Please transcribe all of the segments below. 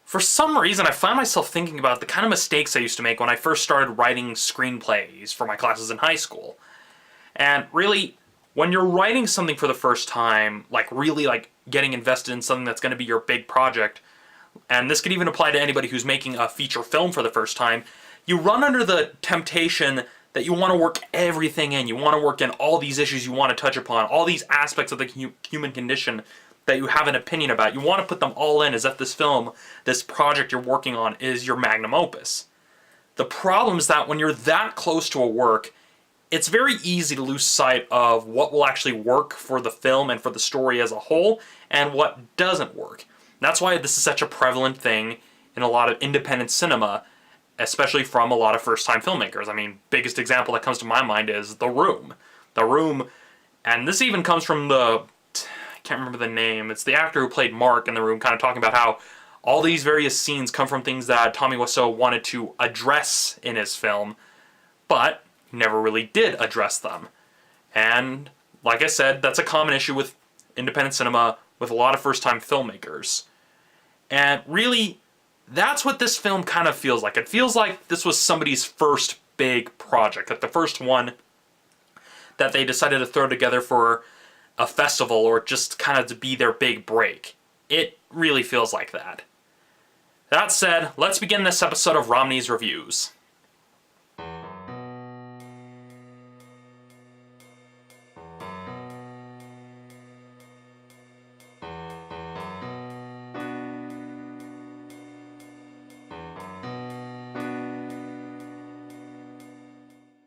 For some reason, I find myself thinking about the kind of mistakes I used to make when I first started writing screenplays for my classes in high school. And really, when you're writing something for the first time, really getting invested in something that's going to be your big project, and this could even apply to anybody who's making a feature film for the first time, you run under the temptation that you want to work everything in. You want to work in all these issues you want to touch upon, all these aspects of the human condition that you have an opinion about. You want to put them all in as if this film, this project you're working on, is your magnum opus. The problem is that when you're that close to a work, it's very easy to lose sight of what will actually work for the film and for the story as a whole, and what doesn't work. That's why this is such a prevalent thing in a lot of independent cinema, especially from a lot of first-time filmmakers. I mean, biggest example that comes to my mind is The Room. The Room, and this even comes from I can't remember the name. It's the actor who played Mark in The Room, kind of talking about how all these various scenes come from things that Tommy Wiseau wanted to address in his film, but never really did address them. And like I said, that's a common issue with independent cinema, with a lot of first-time filmmakers. And really, that's what this film kind of feels like. It feels like this was somebody's first big project, like the first one that they decided to throw together for a festival or just kind of to be their big break. It really feels like that. That said, let's begin this episode of Romney's Reviews.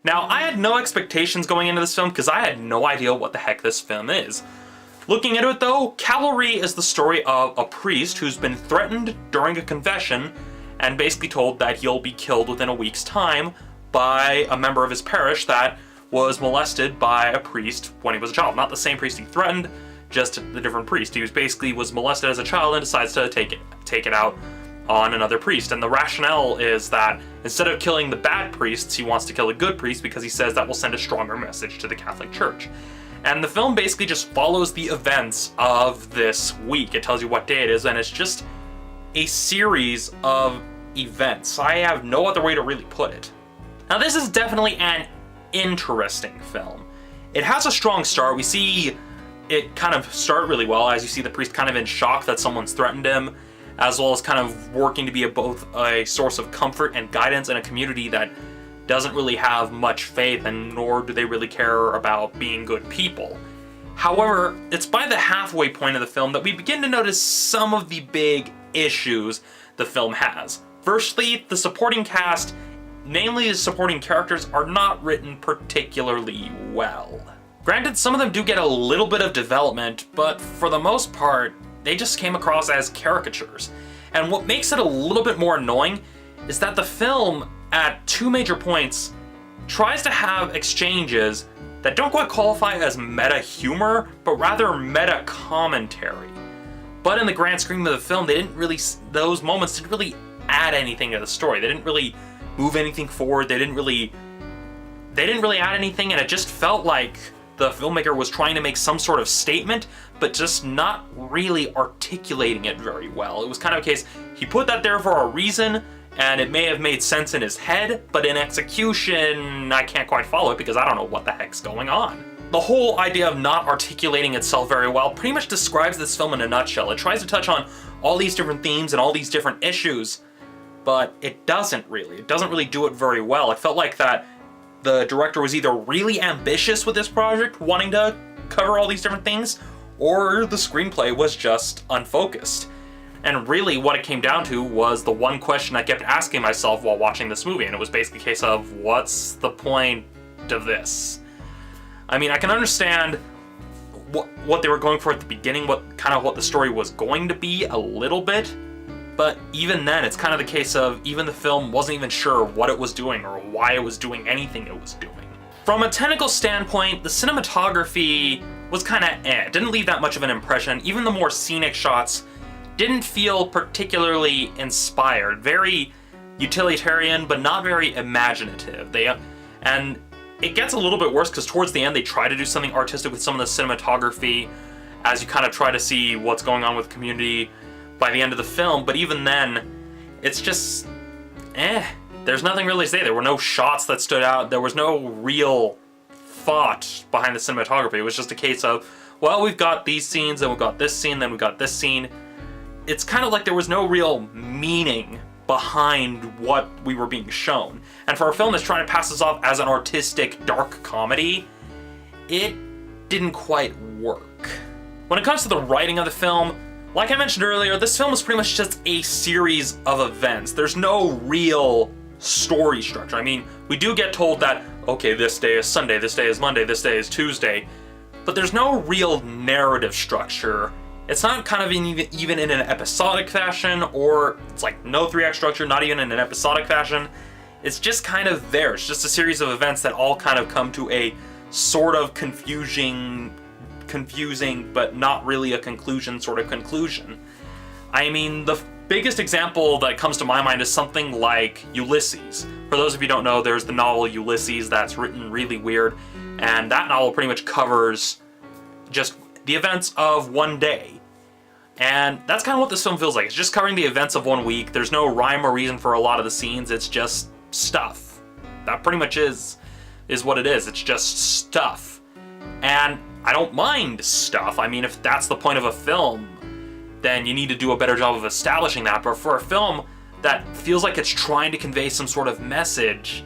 Now, I had no expectations going into this film because I had no idea what the heck this film is. Looking into it though, Calvary is the story of a priest who's been threatened during a confession and basically told that he'll be killed within a week's time by a member of his parish that was molested by a priest when he was a child. Not the same priest he threatened, just the different priest. He was molested as a child and decides to take it out on another priest. And the rationale is that instead of killing the bad priests, he wants to kill the good priest because he says that will send a stronger message to the Catholic Church. And the film basically just follows the events of this week. It tells you what day it is, and it's just a series of events. I have no other way to really put it. Now, this is definitely an interesting film. It has a strong start. We see it kind of start really well as you see the priest kind of in shock that someone's threatened him, as well as kind of working to be both a source of comfort and guidance in a community that doesn't really have much faith, and nor do they really care about being good people. However, it's by the halfway point of the film that we begin to notice some of the big issues the film has. Firstly, the supporting cast, namely the supporting characters, are not written particularly well. Granted, some of them do get a little bit of development, but for the most part, they just came across as caricatures. And what makes it a little bit more annoying is that the film, at two major points, tries to have exchanges that don't quite qualify as meta humor, but rather meta commentary. But in the grand scheme of the film, those moments didn't really add anything to the story. They didn't really move anything forward. They didn't really add anything, and it just felt like the filmmaker was trying to make some sort of statement, but just not really articulating it very well. It was kind of a case, he put that there for a reason, and it may have made sense in his head, but in execution, I can't quite follow it because I don't know what the heck's going on. The whole idea of not articulating itself very well pretty much describes this film in a nutshell. It tries to touch on all these different themes and all these different issues, but it doesn't really. It doesn't really do it very well. It felt like that the director was either really ambitious with this project, wanting to cover all these different things, or the screenplay was just unfocused. And really what it came down to was the one question I kept asking myself while watching this movie, and it was basically a case of, what's the point of this? I mean, I can understand what they were going for at the beginning, what the story was going to be a little bit, but even then, it's kind of the case of even the film wasn't even sure what it was doing or why it was doing anything it was doing. From a technical standpoint, the cinematography was kind of It didn't leave that much of an impression. Even the more scenic shots didn't feel particularly inspired. Very utilitarian, but not very imaginative. And it gets a little bit worse because towards the end they try to do something artistic with some of the cinematography as you kind of try to see what's going on with the community. by the end of the film, but even then, it's just, There's nothing really to say. There were no shots that stood out. There was no real thought behind the cinematography. It was just a case of, well, we've got these scenes, then we've got this scene, then we've got this scene. It's kind of like there was no real meaning behind what we were being shown. And for a film that's trying to pass us off as an artistic, dark comedy, it didn't quite work. When it comes to the writing of the film, like I mentioned earlier, this film is pretty much just a series of events. There's no real story structure. I mean, we do get told that, okay, this day is Sunday, this day is Monday, this day is Tuesday, but there's no real narrative structure. It's not kind of even in an episodic fashion, or it's like no 3-act structure, not even in an episodic fashion. It's just kind of there. It's just a series of events that all kind of come to a sort of confusing, but not really a conclusion sort of conclusion. I mean, the biggest example that comes to my mind is something like Ulysses. For those of you who don't know, there's the novel Ulysses that's written really weird, and that novel pretty much covers just the events of one day. And that's kind of what this film feels like. It's just covering the events of one week. There's no rhyme or reason for a lot of the scenes. It's just stuff. That pretty much is what it is. It's just stuff. And I don't mind stuff. I mean, if that's the point of a film, then you need to do a better job of establishing that. But for a film that feels like it's trying to convey some sort of message,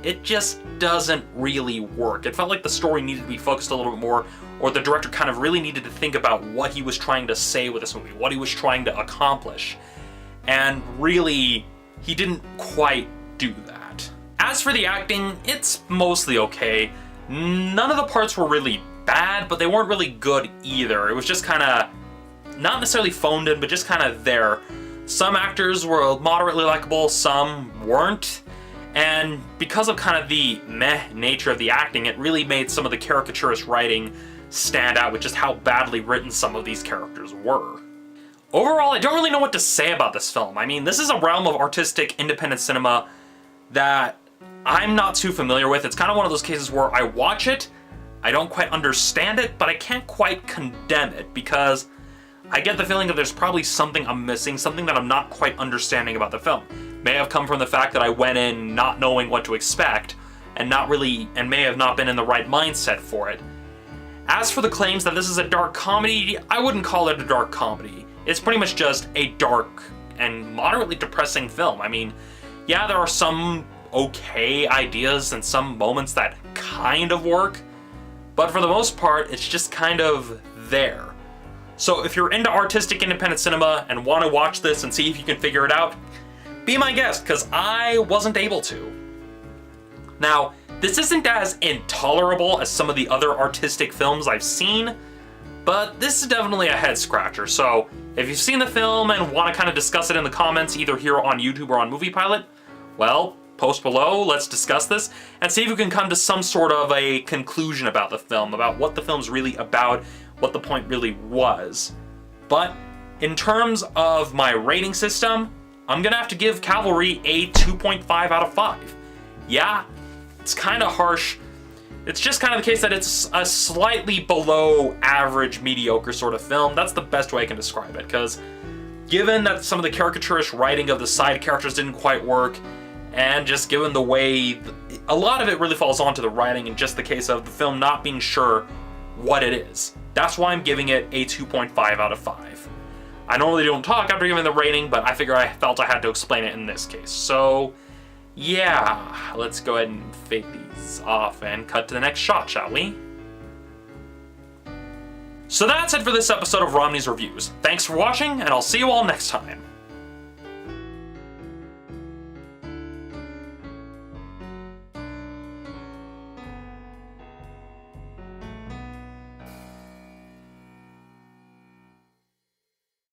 it just doesn't really work. It felt like the story needed to be focused a little bit more, or the director kind of really needed to think about what he was trying to say with this movie, what he was trying to accomplish. And really, he didn't quite do that. As for the acting, it's mostly okay. None of the parts were really bad, but they weren't really good either. It was just kind of, not necessarily phoned in, but just kind of there. Some actors were moderately likable, some weren't. And because of kind of the meh nature of the acting, it really made some of the caricaturist writing stand out with just how badly written some of these characters were. Overall, I don't really know what to say about this film. I mean, this is a realm of artistic independent cinema that I'm not too familiar with. It's kind of one of those cases where I watch it, I don't quite understand it, but I can't quite condemn it because I get the feeling that there's probably something I'm missing, something that I'm not quite understanding about the film. May have come from the fact that I went in not knowing what to expect and may have not been in the right mindset for it. As for the claims that this is a dark comedy, I wouldn't call it a dark comedy. It's pretty much just a dark and moderately depressing film. I mean, yeah, there are some okay ideas and some moments that kind of work, but for the most part, it's just kind of there. So if you're into artistic independent cinema and want to watch this and see if you can figure it out, be my guest, because I wasn't able to. Now, this isn't as intolerable as some of the other artistic films I've seen, but this is definitely a head scratcher. So if you've seen the film and want to kind of discuss it in the comments, either here on YouTube or on Movie Pilot, well, post below, let's discuss this, and see if we can come to some sort of a conclusion about the film, about what the film's really about, what the point really was. But in terms of my rating system, I'm gonna have to give Calvary a 2.5 out of 5. Yeah, it's kind of harsh. It's just kind of the case that it's a slightly below average, mediocre sort of film. That's the best way I can describe it, because given that some of the caricaturist writing of the side characters didn't quite work, and just given the way, a lot of it really falls onto the writing and just the case of the film not being sure what it is. That's why I'm giving it a 2.5 out of 5. I normally don't talk after giving the rating, but I felt I had to explain it in this case. So, yeah, let's go ahead and fade these off and cut to the next shot, shall we? So that's it for this episode of Romney's Reviews. Thanks for watching, and I'll see you all next time.